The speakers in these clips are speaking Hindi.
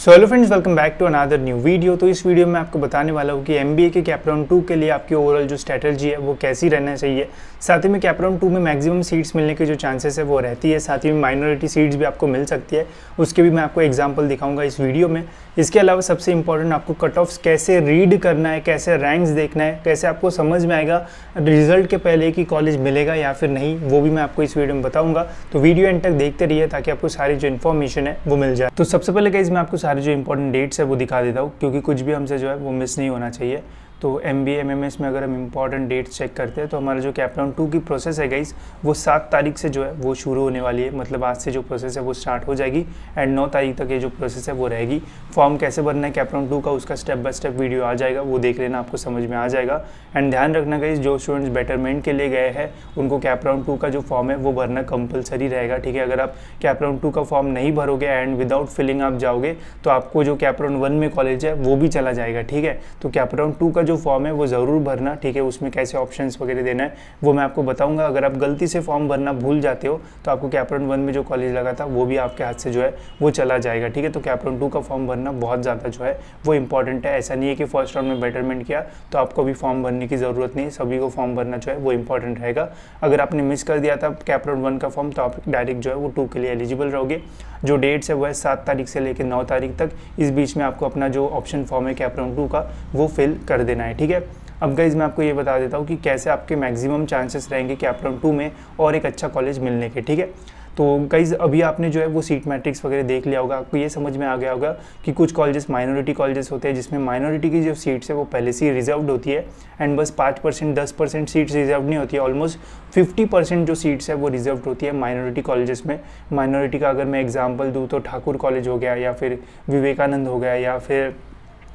So hello friends, welcome back to another new video. तो इस वीडियो में आपको बताने वाला हूँ कि एमबीए के कैप राउंड 2 के लिए आपकी ओवरऑल जो स्ट्रैटेजी है वो कैसी रहना चाहिए। साथ ही में कैप राउंड 2 में मैक्सिमम सीट्स मिलने के जो चांसेस है वो रहती है, साथ ही में माइनॉरिटी सीट्स भी आपको मिल सकती है, उसके भी मैं आपको एग्जांपल दिखाऊंगा इस वीडियो में। इसके अलावा सबसे इंपॉर्टेंट आपको कट ऑफ्स कैसे रीड करना है, कैसे रैंक्स देखना है, कैसे आपको समझ में आएगा रिजल्ट के पहले कि कॉलेज मिलेगा या फिर नहीं, वो भी मैं आपको इस वीडियो में बताऊँगा। तो वीडियो एंड तक देखते रहिए ताकि आपको सारी जो इन्फॉर्मेशन है वो मिल जाए। तो सबसे पहले गाइस मैं आपको सारे जो इंपॉर्टेंट डेट्स है वो दिखा देता हूँ, क्योंकि कुछ भी हमसे जो है वो मिस नहीं होना चाहिए। तो एमबीए एमएमएस में अगर हम इंपॉर्टेंट डेट्स चेक करते हैं तो हमारा जो कैप राउंड 2 की प्रोसेस है गाइस वो 7 तारीख से जो है वो शुरू होने वाली है। मतलब आज से जो प्रोसेस है वो स्टार्ट हो जाएगी एंड 9 तारीख तक ये जो प्रोसेस है वो रहेगी। फॉर्म कैसे भरना है कैप राउंड 2 का, उसका स्टेप बाय स्टेप वीडियो आ जाएगा, वो देख लेना, आपको समझ में आ जाएगा। एंड ध्यान रखना गाइस, जो स्टूडेंट्स बेटरमेंट के लिए गए हैं उनको कैप राउंड 2 का जो फॉर्म है वो भरना कंपलसरी रहेगा, ठीक है। अगर आप कैप राउंड 2 का फॉर्म नहीं भरोगे एंड विदाउट फिलिंग आप जाओगे तो आपको जो कैप राउंड 1 में कॉलेज है वो भी चला जाएगा, ठीक है। तो कैप राउंड 2 का जो फॉर्म है वो ज़रूर भरना, ठीक है। उसमें कैसे ऑप्शंस वगैरह देना है वो मैं आपको बताऊंगा। अगर आप गलती से फॉर्म भरना भूल जाते हो तो आपको कैप राउंड 1 में जो कॉलेज लगा था वो भी आपके हाथ से जो है वो चला जाएगा, ठीक है। तो कैप राउंड 2 का फॉर्म भरना बहुत ज़्यादा जो है वो इंपॉर्टेंट है। ऐसा नहीं है कि फर्स्ट राउंड में बेटरमेंट किया तो आपको अभी फॉर्म भरने की ज़रूरत नहीं है, सभी को फॉर्म भरना जो है वो इंपॉर्टेंट रहेगा। अगर आपने मिस कर दिया था कैप राउंड 1 का फॉर्म तो आप डायरेक्ट जो है वो 2 के लिए एलिजिबल रहोगे। जो डेट्स है वो है 7 तारीख से लेकर 9 तारीख तक, इस बीच में आपको अपना जो ऑप्शन फॉर्म है कैप राउंड 2 का वो फिल कर देना है, ठीक है। अब गाइज मैं आपको ये बता देता हूँ कि कैसे आपके मैक्सिमम चांसेस रहेंगे कैप राउंड 2 में और एक अच्छा कॉलेज मिलने के, ठीक है। तो गाइज अभी आपने जो है वो सीट मैट्रिक्स वगैरह देख लिया होगा, आपको ये समझ में आ गया होगा कि कुछ कॉलेजेस माइनॉरिटी कॉलेजेस होते हैं जिसमें माइनॉरिटी की जो सीट्स है वो पहले से ही रिजर्व्ड होती है एंड बस 5% 10% सीट्स रिजर्व नहीं होती है, ऑलमोस्ट 50% जो सीट्स है वो रिजर्व्ड होती है माइनॉरिटी कॉलेजेस में। माइनॉरिटी का अगर मैं एग्जाम्पल दूँ तो ठाकुर कॉलेज हो गया या फिर विवेकानंद हो गया या फिर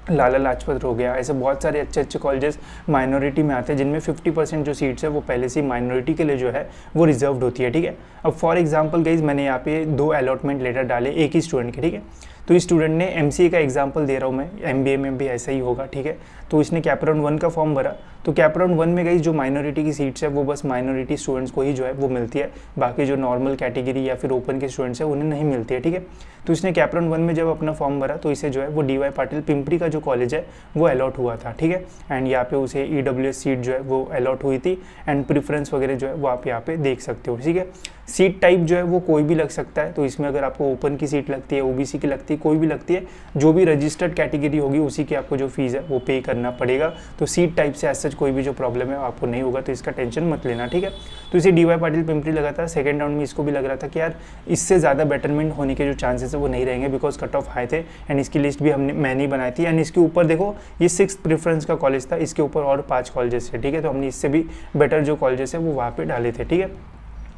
लाला लाजपत हो गया, ऐसे बहुत सारे अच्छे अच्छे कॉलेजेस माइनॉरिटी में आते हैं जिनमें 50% जो सीट्स है वो पहले से माइनॉरिटी के लिए जो है वो रिजर्व्ड होती है, ठीक है। अब फॉर एग्जांपल गाइज मैंने यहाँ पे 2 अलॉटमेंट लेटर डाले एक ही स्टूडेंट के, ठीक है। तो इस स्टूडेंट ने एमसीए का एग्जांपल दे रहा हूँ मैं, एमबीए में भी ऐसा ही होगा, ठीक है। तो इसने कैप राउंड 1 का फॉर्म भरा, तो कैप राउंड 1 में गई जो माइनॉरिटी की सीट्स है वो बस माइनॉरिटी स्टूडेंट्स को ही जो है वो मिलती है, बाकी जो नॉर्मल कैटेगरी या फिर ओपन के स्टूडेंट्स है उन्हें नहीं मिलती है, ठीक है। तो इसने कैप राउंड 1 में जब अपना फॉर्म भरा तो इसे जो है वो डीवाई पाटिल पिंपरी का जो कॉलेज है वो अलॉट हुआ था, ठीक है। एंड यहाँ पे उसे ईडब्ल्यूएस सीट जो है वो अलॉट हुई थी एंड प्रेफरेंस वगैरह जो है वो आप यहाँ पे देख सकते हो, ठीक है। सीट टाइप जो है वो कोई भी लग सकता है, तो इसमें अगर आपको ओपन की सीट लगती है, ओबीसी की लगती है, कोई भी लगती है, जो भी रजिस्टर्ड कैटेगरी होगी उसी की आपको जो फीस है वो पे करना पड़ेगा। तो सीट टाइप से ऐसा कोई भी जो प्रॉब्लम है आपको नहीं होगा, तो इसका टेंशन मत लेना, ठीक है। तो इसे डीवाई पाटिल पिंपरी लगा था, सेकंड राउंड में इसको भी लग रहा था कि यार इससे ज़्यादा बेटरमेंट होने के जो चांसेस है वो नहीं रहेंगे बिकॉज कट ऑफ हाई थे एंड इसकी लिस्ट भी मैंने ही बनाई थी एंड इसके ऊपर देखो ये 6 प्रेफरेंस का कॉलेज था, इसके ऊपर और 5 कॉलेजेस थे, ठीक है। तो हमने इससे भी बेटर जो कॉलेजेस है वो वहाँ पे डाले थे, ठीक है।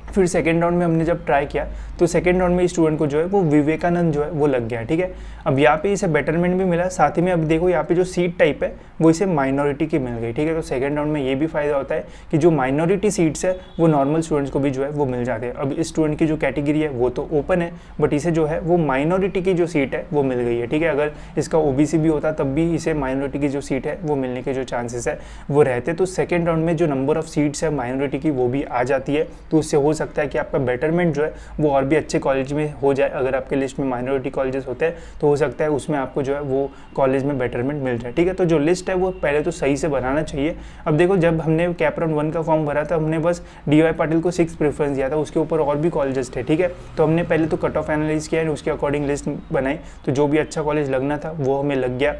फिर सेकेंड राउंड में हमने जब ट्राई किया तो सेकेंड राउंड में स्टूडेंट को जो है वो विवेकानंद जो है वो लग गया, ठीक है। अब यहाँ पे इसे बेटरमेंट भी मिला, साथ ही में अब देखो यहाँ पे जो सीट टाइप है वो इसे माइनॉरिटी की मिल गई, ठीक है। तो सेकेंड राउंड में ये भी फायदा होता है कि जो माइनॉरिटी सीट्स है वो नॉर्मल स्टूडेंट्स को भी जो है वो मिल जाते हैं। अब इस स्टूडेंट की जो कैटेगरी है वो तो ओपन है बट इसे जो है वो माइनॉरिटी की जो सीट है वो मिल गई है, ठीक है। अगर इसका ओबीसी भी होता तब भी इसे माइनॉरिटी की जो सीट है वो मिलने के जो चांसेस है वो रहते। तो सेकेंड राउंड में जो नंबर ऑफ सीट्स है माइनॉरिटी की वो भी आ जाती है, तो उससे हो सकता है कि आपका बेटरमेंट जो है वो और भी अच्छे कॉलेज में हो जाए। अगर आपके लिस्ट में माइनॉरिटी कॉलेजेस होते हैं तो हो सकता है उसमें आपको जो है वो कॉलेज में बेटरमेंट मिल जाए, ठीक है। तो जो लिस्ट है वो पहले तो सही से बनाना चाहिए। अब देखो जब हमने कैप राउंड 1 का फॉर्म भरा था हमने बस डीवाई पाटिल को 6 प्रेफरेंस दिया था, उसके ऊपर और भी कॉलेजेस थे, ठीक है। तो हमने पहले तो कट ऑफ एनालाइज किया है, उसके अकॉर्डिंग लिस्ट बनाई, तो जो भी अच्छा कॉलेज लगना था वो हमें लग गया,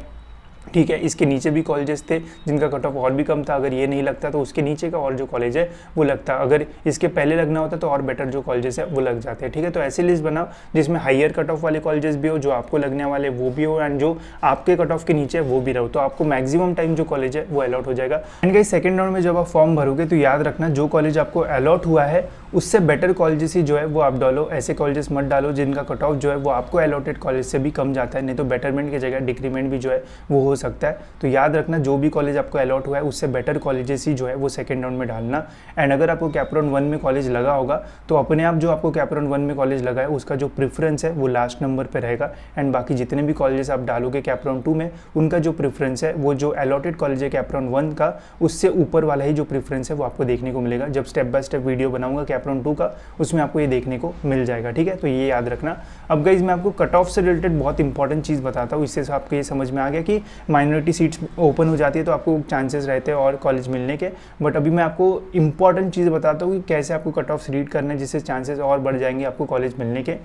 ठीक है। इसके नीचे भी कॉलेजेस थे जिनका कट ऑफ और भी कम था, अगर ये नहीं लगता तो उसके नीचे का और जो कॉलेज है वो लगता, अगर इसके पहले लगना होता तो और बेटर जो कॉलेजेस है वो लग जाते हैं, ठीक है। तो ऐसी लिस्ट बनाओ जिसमें हाईयर कट ऑफ वाले कॉलेजेस भी हो, जो आपको लगने वाले वो भी हो एंड जो आपके कट ऑफ के नीचे वो भी रहो, तो आपको मैक्सिमम टाइम जो कॉलेज है वो अलॉट हो जाएगा। एंड गाइस सेकंड राउंड में जब आप फॉर्म भरोगे तो याद रखना जो कॉलेज आपको अलॉट हुआ है उससे बेटर कॉलेजेस ही जो है वो आप डालो, ऐसे कॉलेजेस मत डालो जिनका कट ऑफ जो है वो आपको अलॉटेड कॉलेज से भी कम जाता है, नहीं तो बेटरमेंट की जगह डिक्रीमेंट भी जो है वो हो सकता है। तो याद रखना जो भी कॉलेज आपको अलॉट हुआ है उससे बेटर कॉलेजेस ही जो है वो सेकंड राउंड में डालना। एंड अगर आपको कैप राउंड 1 में कॉलेज लगा होगा तो अपने आप जो आपको कैप राउंड 1 में कॉलेज लगा है उसका जो प्रेफरेंस है वो लास्ट नंबर पे रहेगा एंड बाकी जितने भी कॉलेजेस आप डालोगे कैप राउंड 2 में उनका जो प्रेफरेंस है वो जो अलॉटेड कॉलेज है कैप राउंड 1 का उससे ऊपर वाला ही जो प्रेफरेंस है वो आपको देखने को मिलेगा। जब स्टेप बाय स्टेप वीडियो बनाऊंगा कैप कैपराउंड 2 का, उसमें आपको ये देखने को मिल जाएगा, ठीक है। तो ये याद रखना। अब गाइज मैं आपको कट ऑफ से रिलेटेड बहुत इंपॉर्टेंट चीज़ बताता हूँ, इससे आपको ये समझ में आ गया कि माइनॉरिटी सीट्स ओपन हो जाती है तो आपको चांसेस रहते हैं और कॉलेज मिलने के। बट अभी मैं आपको इंपॉर्टेंट चीज़ बताता हूँ कि कैसे आपको कट ऑफ रीड करना है जिससे चांसेस और बढ़ जाएंगे आपको कॉलेज मिलने के।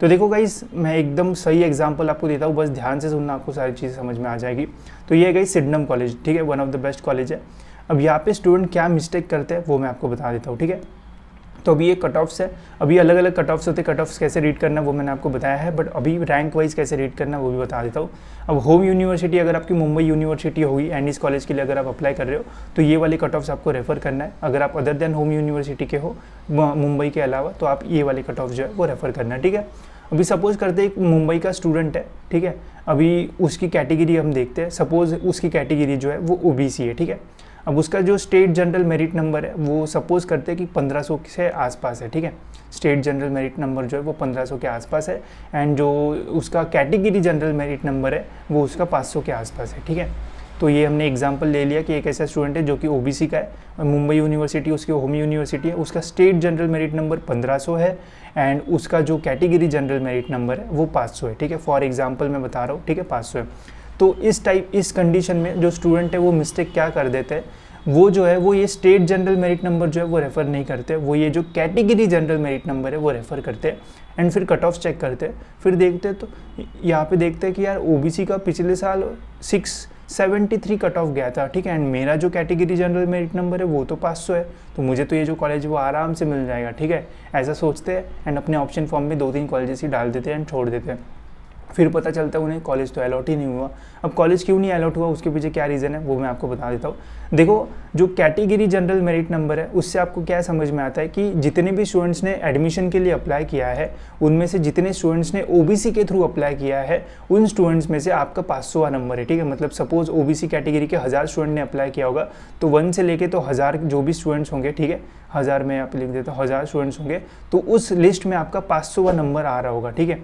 तो देखो गाइस, मैं एकदम सही एग्जांपल आपको देता हूँ, बस ध्यान से सुनना, आपको सारी चीज़ें समझ में आ जाएगी। तो ये है गाइस सिडनम कॉलेज, ठीक है, one of the best college है। अब यहाँ पे स्टूडेंट क्या मिस्टेक करते हैं वो मैं आपको बता देता हूँ, ठीक है। तो अभी ये कट ऑफ्स है, अभी अलग अलग कट ऑफ्स होते हैं, कट ऑफ्स कैसे रीड करना वो मैंने आपको बताया है, बट अभी रैंक वाइज कैसे रीड करना वो भी बता देता हूँ। अब होम यूनिवर्सिटी अगर आपकी मुंबई यूनिवर्सिटी होगी, एंडीज कॉलेज के लिए अगर आप अप्लाई कर रहे हो तो ये वाली कट ऑफ्स आपको रेफर करना है। अगर आप अदर देन होम यूनिवर्सिटी के हो मुंबई के अलावा तो आप ये वाली कट ऑफ जो है वो रेफर करना है, ठीक है। अभी सपोज करते हैं एक मुंबई का स्टूडेंट है, ठीक है, अभी उसकी कैटेगरी हम देखते हैं। सपोज उसकी कैटेगरी जो है वो ओबीसी है, ठीक है। अब उसका जो स्टेट जनरल मेरिट नंबर है वो सपोज करते हैं कि 1500 से आसपास है, ठीक है। स्टेट जनरल मेरिट नंबर जो है वो 1500 के आसपास है, एंड जो उसका कैटेगरी जनरल मेरिट नंबर है वो उसका 500 के आसपास है, ठीक है। तो ये हमने एग्जांपल ले लिया कि एक ऐसा स्टूडेंट है जो कि ओबीसी का है, मुंबई यूनिवर्सिटी उसकी होम यूनिवर्सिटी है, उसका स्टेट जनरल मेरिट नंबर 1500 है एंड उसका जो कैटेगरी जनरल मेरिट नंबर है वो 500 है, ठीक है। फॉर एग्जांपल मैं बता रहा हूँ, ठीक है, 500 है। तो इस कंडीशन में जो स्टूडेंट है वो मिस्टेक क्या कर देते हैं, वो जो है वो ये स्टेट जनरल मेरिट नंबर जो है वो रेफ़र नहीं करते, वो ये जो कैटेगरी जनरल मेरिट नंबर है वो रेफ़र करते हैं एंड फिर कट ऑफ चेक करते हैं। फिर देखते हैं तो यहाँ पे देखते हैं कि यार ओबीसी का पिछले साल 673 कट ऑफ गया था, ठीक है, एंड मेरा जो कैटेगरी जनरल मेरिट नंबर है वो तो 500 है, तो मुझे तो ये जो कॉलेज वो आराम से मिल जाएगा, ठीक है। ऐसा सोचते हैं एंड अपने ऑप्शन फॉर्म में 2-3 कॉलेजेस ही डाल देते हैं एंड छोड़ देते हैं। फिर पता चलता है उन्हें कॉलेज तो अलॉट ही नहीं हुआ। अब कॉलेज क्यों नहीं अलॉट हुआ, उसके पीछे क्या रीज़न है वो मैं आपको बता देता हूँ। देखो, जो कैटेगरी जनरल मेरिट नंबर है उससे आपको क्या समझ में आता है कि जितने भी स्टूडेंट्स ने एडमिशन के लिए अप्लाई किया है उनमें से जितने स्टूडेंट्स ने ओबीसी के थ्रू अप्लाई किया है उन स्टूडेंट्स में से आपका 500वां नंबर है, ठीक है। मतलब सपोज ओबीसी कैटेगरी के 1000 स्टूडेंट ने अप्लाई किया होगा तो 1 से लेके तो 1000 जो भी स्टूडेंट्स होंगे, ठीक है, 1000 में आप लिख देता हूँ 1000 स्टूडेंट्स होंगे तो उस लिस्ट में आपका 500वां नंबर आ रहा होगा, ठीक है।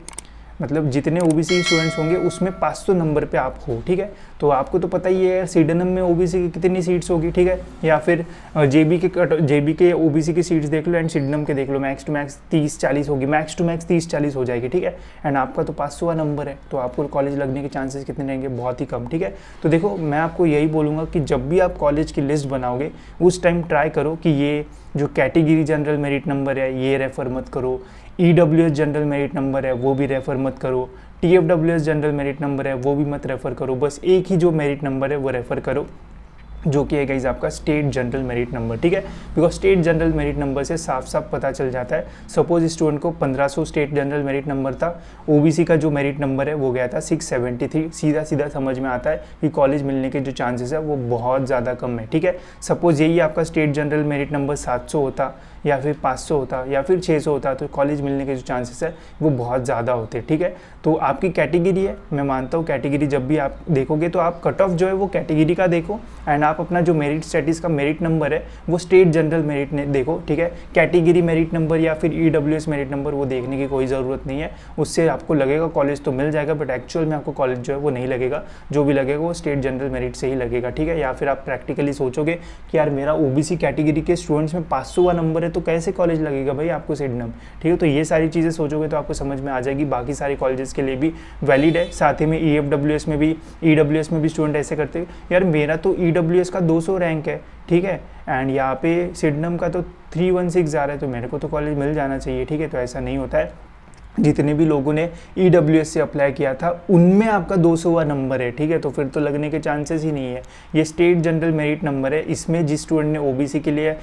मतलब जितने ओबीसी स्टूडेंट्स होंगे उसमें 500 नंबर पे आप हो, ठीक है। तो आपको तो पता ही है सिडनम में ओबीसी की कितनी सीट्स होगी, ठीक है, या फिर जेबी के ओबीसी की सीट्स देख लो एंड सिडनम के देख लो, मैक्स टू मैक्स 30-40 होगी, मैक्स टू मैक्स 30-40 हो जाएगी, ठीक है। एंड आपका तो 500वां नंबर है तो आपको कॉलेज लगने के चांसेस कितने रहेंगे, बहुत ही कम, ठीक है। तो देखो, मैं आपको यही बोलूँगा कि जब भी आप कॉलेज की लिस्ट बनाओगे उस टाइम ट्राई करो कि ये जो कैटेगरी जनरल मेरिट नंबर है ये रेफ़र मत करो, EWS जनरल मेरिट नंबर है वो भी रेफ़र मत करो, TFWS जनरल मेरिट नंबर है वो भी मत रेफ़र करो, बस एक ही जो मेरिट नंबर है वो रेफ़र करो जो कि है गाइस आपका स्टेट जनरल मेरिट नंबर, ठीक है। Because state general merit number से साफ साफ पता चल जाता है। सपोज स्टूडेंट को 1500 स्टेट जनरल मेरिट नंबर था, ओबीसी का जो मेरिट नंबर है वो गया था 673, सीधा सीधा समझ में आता है कि कॉलेज मिलने के जो चांसेस है वो बहुत ज़्यादा कम है, ठीक है। सपोज यही आपका स्टेट जनरल मेरिट नंबर 700 होता या फिर 500 होता या फिर 600 होता तो कॉलेज मिलने के जो चांसेस है वो बहुत ज़्यादा होते, ठीक है। तो आपकी कैटेगरी है, मैं मानता हूँ कैटेगरी जब भी आप देखोगे तो आप कट ऑफ जो है वो कैटेगरी का देखो एंड आप अपना जो मेरिट स्टेटस का मेरिट नंबर है वो स्टेट जनरल मेरिट देखो, ठीक है। कैटेगरी मेरिट नंबर या फिर EWS मेरिट नंबर वो देखने की कोई ज़रूरत नहीं है, उससे आपको लगेगा कॉलेज तो मिल जाएगा बट एक्चुअल में आपको कॉलेज जो है वो नहीं लगेगा, जो भी लगेगा वो स्टेट जनरल मेरिट से ही लगेगा, ठीक है। या फिर आप प्रैक्टिकली सोचोगे कि यार मेरा ओबीसी कैटेगरी के स्टूडेंट्स में 500वां नंबर है तो कैसे कॉलेज लगेगा भाई आपको सिडनम, ठीक है। तो ये सारी चीज़ें सोचोगे तो आपको समझ में आ जाएगी, बाकी सारे कॉलेजेस के लिए भी वैलिड है। साथ ही में EWS में भी स्टूडेंट ऐसे करते हैं, यार मेरा तो EWS का 200 रैंक है, ठीक है, एंड यहाँ पे सिडनम का तो 316 आ रहा है तो मेरे को तो कॉलेज मिल जाना चाहिए, ठीक है। तो ऐसा नहीं होता है। जितने भी लोगों ने EWS से अप्लाई किया था उनमें आपका 200वां नंबर है, ठीक है, तो फिर तो लगने के चांसेस ही नहीं है। ये स्टेट जनरल मेरिट नंबर है, इसमें जिस स्टूडेंट ने ओबीसी के लिए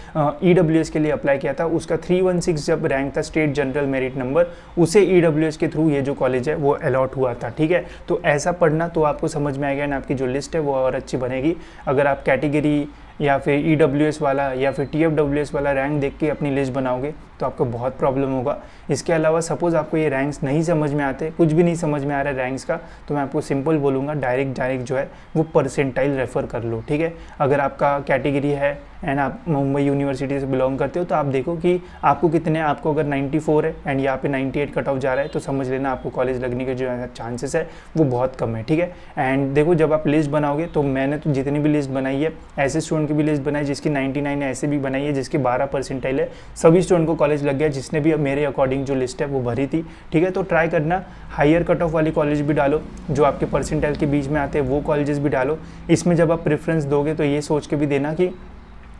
EWS के लिए अप्लाई किया था उसका 316 जब रैंक था स्टेट जनरल मेरिट नंबर, उसे EWS के थ्रू ये जो कॉलेज है वो अलॉट हुआ था, ठीक है। तो ऐसा पढ़ना तो आपको समझ में आएगा एंड आपकी जो लिस्ट है वो और अच्छी बनेगी। अगर आप कैटेगरी या फिर EWS वाला या फिर TFWS वाला रैंक देख के अपनी लिस्ट बनाओगे तो आपको बहुत प्रॉब्लम होगा। इसके अलावा सपोज़ आपको ये रैंक्स नहीं समझ में आते, कुछ भी नहीं समझ में आ रहा है रैंक्स का, तो मैं आपको सिंपल बोलूँगा डायरेक्ट जो है वो परसेंटाइल रेफ़र कर लो, ठीक है। अगर आपका कैटेगरी है एंड आप मुंबई यूनिवर्सिटी से बिलोंग करते हो तो आप देखो कि आपको कितने, आपको अगर 94 है एंड यहाँ पे 98 कट ऑफ जा रहा है तो समझ लेना आपको कॉलेज लगने के जो चांसेस है वो बहुत कम है, ठीक है। एंड देखो, जब आप लिस्ट बनाओगे तो मैंने तो जितनी भी लिस्ट बनाई है ऐसे स्टूडेंट की भी लिस्ट बनाई जिसकी 99 है, ऐसे भी बनाई है जिसके 12 परसेंटाइल है, सभी स्टूडेंट को कॉलेज लग गया जिसने भी मेरे अकॉर्डिंग जो लिस्ट है वो भरी थी, ठीक है। तो ट्राई करना हायर कट ऑफ वाली कॉलेज भी डालो, जो आपके परसेंटाइल के बीच में आते हैं वो कॉलेजेस भी डालो। इसमें जब आप प्रेफरेंस दोगे तो ये सोच के भी देना कि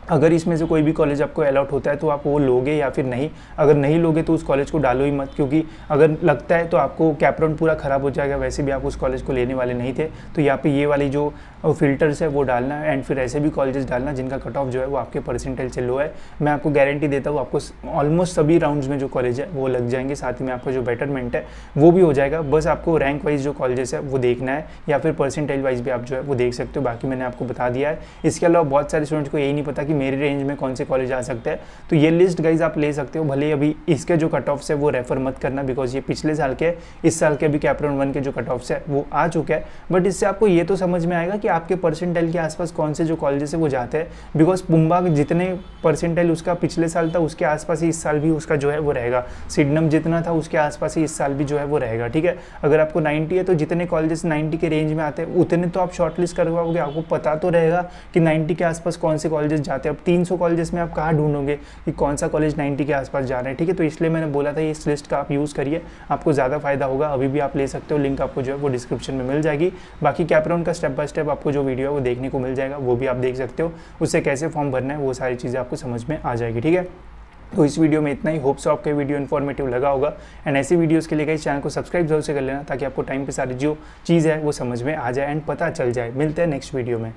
अगर इसमें से कोई भी कॉलेज आपको अलॉट होता है तो आप वो लोगे या फिर नहीं। अगर नहीं लोगे तो उस कॉलेज को डालो ही मत, क्योंकि अगर लगता है तो आपको कैप राउंड पूरा ख़राब हो जाएगा। वैसे भी आप उस कॉलेज को लेने वाले नहीं थे, तो यहाँ पे ये वाली जो फिल्टर्स है वो डालना है, एंड फिर ऐसे भी कॉलेजेस डालना जिनका कट ऑफ जो है वो आपके परसेंटाइल से लो है। मैं आपको गारंटी देता हूँ आपको ऑलमोस्ट सभी राउंड्स में जो कॉलेज है वो लग जाएंगे, साथ ही में आपका जो बेटरमेंट है वो भी हो जाएगा। बस आपको रैंक वाइज जो कॉलेजेस है वो देखना है, या फिर परसेंटाइल वाइज भी आप जो है वो देख सकते हो। बाकी मैंने आपको बता दिया है। इसके अलावा बहुत सारे स्टूडेंट्स को यही नहीं पता कि मेरी रेंज में कौन से कॉलेज आ सकते हैं, तो ये लिस्ट गाइज आप ले सकते हो। भले अभी इसके जो कट ऑफ्स है वो रेफर मत करना, बिकॉज ये पिछले साल के, इस साल के अभी कैप राउंड 1 के जो कट ऑफ्स है वो आ चुका है। बट इससे आपको ये तो समझ में आएगा कि आपके परसेंटाइल के आसपास कौन से जो कॉलेजेस है वो जाते हैं, बिकॉज पुम्बा जितने परसेंटाइल उसका पिछले साल था उसके आसपास ही इस साल भी उसका जो है वो रहेगा। सिडनम जितना था उसके आसपास ही इस साल भी जो है वो रहेगा, ठीक है। अगर आपको 90 है तो जितने कॉलेजेस 90 के रेंज में आते हैं उतने तो आप शॉर्टलिस्ट करवाओगे, आपको पता तो रहेगा कि 90 के आसपास कौन से कॉलेजेस जाते हैं। अब 300 कॉलेजेस में आप कहाँ ढूंढोगे कि कौन सा कॉलेज 90 के आसपास जा रहे हैं, ठीक है। तो इसलिए मैंने बोला था इस लिस्ट का आप यूज़ करिए, आपको ज़्यादा फायदा होगा। अभी भी आप ले सकते हो, लिंक आपको जो है वो डिस्क्रिप्शन में मिल जाएगी। बाकी कैप राउंड का स्टेप बाय स्टेप आपको जो वीडियो है वो देखने को मिल जाएगा, वो भी आप देख सकते हो। उससे कैसे फॉर्म भरना है वो सारी चीज़ें आपको समझ में आ जाएगी, ठीक है। तो इस वीडियो में इतना ही। होप सो आपका वीडियो इन्फॉर्मेटिव लगा होगा, एंड ऐसी वीडियोस के लिए इस चैनल को सब्सक्राइब जरूर से कर लेना, ताकि आपको टाइम पे सारी जो चीज़ है वो समझ में आ जाए एंड पता चल जाए। मिलते हैं नेक्स्ट वीडियो में।